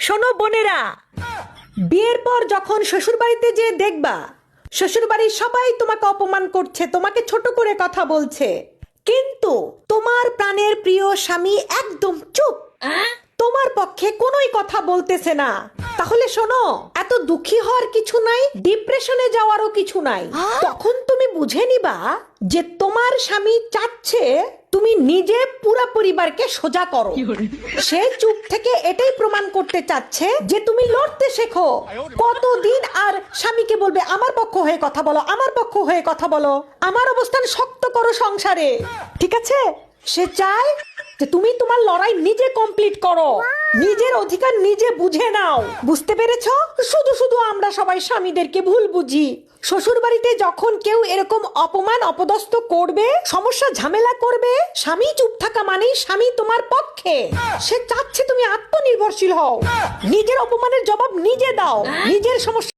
শোনো বোনেরা, বিয়ের পর যখন শ্বশুর বাড়িতে যে দেখবা শ্বশুর বাড়ির সবাই তোমাকে অপমান করছে, তোমাকে ছোট করে কথা বলছে, কিন্তু তোমার প্রাণের প্রিয় স্বামী একদম চুপ, তোমার পক্ষে কোনোই কথা বলতেছে না, তাহলে শোনো, এত দুঃখী হওয়ার কিছু নাই, ডিপ্রেশনে যাওয়ারও কিছু নাই। তখন তুমি বুঝে নিবা যে তোমার স্বামী চাচ্ছে তুমি নিজে পুরো পরিবারকে সোজা করো। সে চুপ থেকে এটাই প্রমাণ করতে চাচ্ছে যে তুমি লড়তে শেখো। কতদিন আর স্বামীকে বলবে আমার পক্ষ হয়ে কথা বলো, আমার পক্ষ হয়ে কথা বলো, আমার অবস্থান শক্ত করো সংসারে, ঠিক আছে? সে চায় যে তুমি তোমার লড়াই নিজে কমপ্লিট করো, নিজের অধিকার নিজে বুঝে নাও। বুঝতে পেরেছো? শুধু শুধু আমরা সবাই স্বামীদেরকে ভুল বুঝি। শ্বশুর বাড়িতে যখন কেউ এরকম অপমান অপদস্থ করবে, সমস্যা ঝামেলা করবে, স্বামী চুপ থাকা মানেই স্বামী তোমার পক্ষে। সে চাচ্ছে তুমি আত্মনির্ভরশীল হও, নিজের অপমানের জবাব নিজে দাও, নিজের সমস্যা